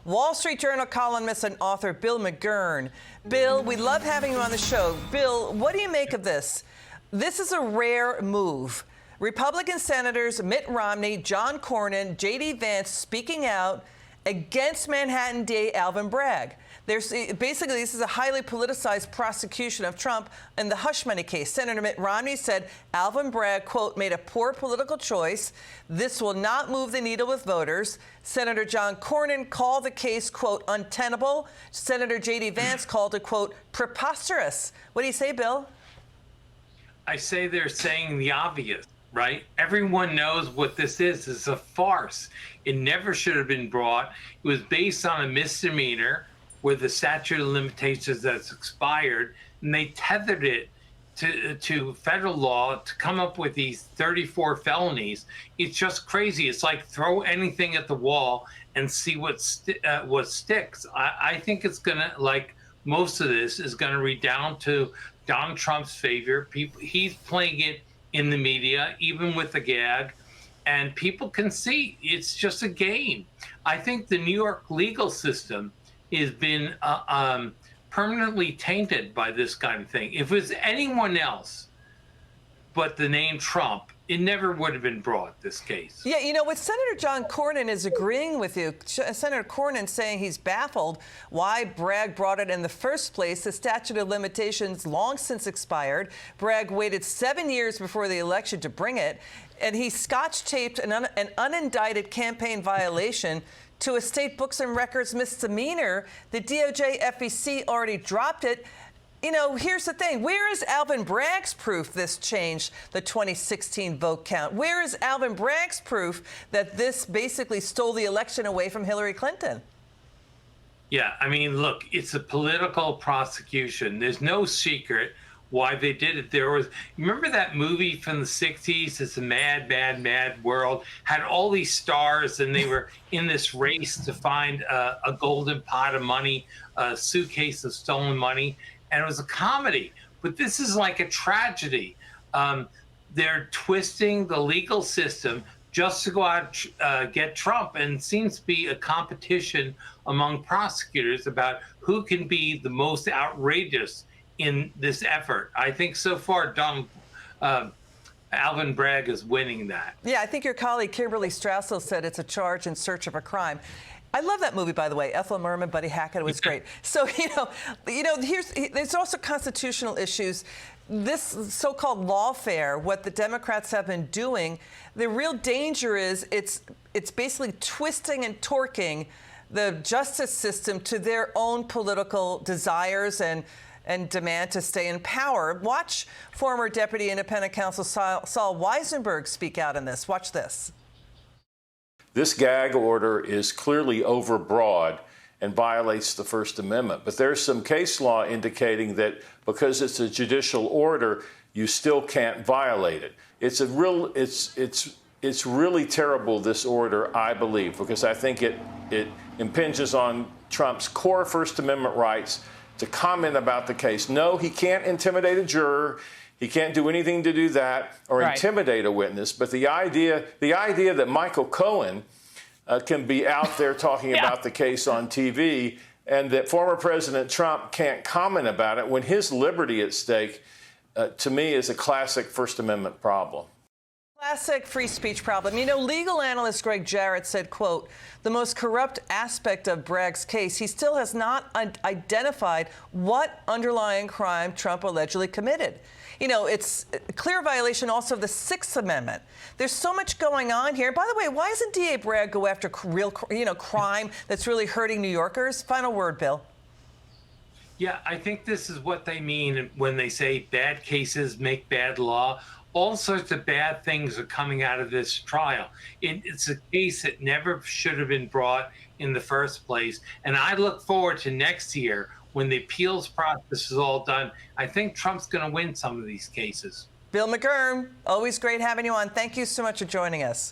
Wall Street Journal columnist and author Bill McGurn. Bill, we love having you on the show. Bill, what do you make of this? This is a rare move. Republican Senators Mitt Romney, John Cornyn, J.D. Vance speaking out against Manhattan DA Alvin Bragg. Basically, this is a highly politicized prosecution of Trump in the hush money case. Senator Mitt Romney said Alvin Bragg, quote, made a poor political choice. This will not move the needle with voters. Senator John Cornyn called the case, quote, untenable. Senator J.D. Vance called it, quote, preposterous. What do you say, Bill? I say they're saying the obvious, right? Everyone knows what this is. It's a farce. It never should have been brought. It was based on a misdemeanor where the statute of limitations that's expired, and they tethered it to federal law to come up with these 34 felonies. It's just crazy. It's like throw anything at the wall and see what sticks. I think it's gonna, like most of this, is gonna redound to Donald Trump's favor. He's playing it in the media, even with the gag, and people can see it's just a game. I think the New York legal system has been permanently tainted by this kind of thing. If it was anyone else but the name Trump, it never would have been brought, this case. Yeah, you know, what Senator John Cornyn is agreeing with you. Senator Cornyn saying he's baffled why Bragg brought it in the first place. The statute of limitations long since expired. Bragg waited 7 years before the election to bring it, and he scotch-taped an unindicted campaign violation to a state books and records misdemeanor. The DOJ FEC already dropped it. You know, here's the thing. Where is Alvin Bragg's proof this changed the 2016 vote count? Where is Alvin Bragg's proof that this basically stole the election away from Hillary Clinton? Yeah, I mean, look, it's a political prosecution. There's no secret why they did it. There was, remember that movie from the 60s, It's a Mad, Mad, Mad World? Had all these stars, and they were in this race to find a golden pot of money, a suitcase of stolen money, and it was a comedy. But this is like a tragedy. They're twisting the legal system just to go out get Trump, and it seems to be a competition among prosecutors about who can be the most outrageous in this effort. I think so far, Alvin Bragg is winning that. Yeah, I think your colleague Kimberly Strassel said it's a charge in search of a crime. I love that movie, by the way. Ethel Merman, Buddy Hackett, it was great. So, there's also constitutional issues. This so-called lawfare, what the Democrats have been doing, the real danger is it's basically twisting and torquing the justice system to their own political desires and demand to stay in power. Watch former Deputy Independent Counsel Saul Weisenberg speak out on this. Watch this. This gag order is clearly overbroad and violates the First Amendment. But there's some case law indicating that because it's a judicial order, you still can't violate it. It's really terrible, this order, I believe, because I think it impinges on Trump's core First Amendment rights to comment about the case. No, he can't intimidate a juror. He can't do anything to do that or intimidate a witness. But the idea that Michael Cohen can be out there talking about the case on TV and that former President Trump can't comment about it when his liberty at stake, to me, is a classic First Amendment problem. Classic free speech problem. You know, legal analyst Greg Jarrett said, quote, the most corrupt aspect of Bragg's case, he still has not identified what underlying crime Trump allegedly committed. You know, it's a clear violation also of the Sixth Amendment. There's so much going on here. By the way, why doesn't DA Bragg go after real, crime that's really hurting New Yorkers? Final word, Bill. Yeah, I think this is what they mean when they say bad cases make bad law. All sorts of bad things are coming out of this trial. It's a case that never should have been brought in the first place. And I look forward to next year when the appeals process is all done. I think Trump's going to win some of these cases. Bill McGurn, always great having you on. Thank you so much for joining us.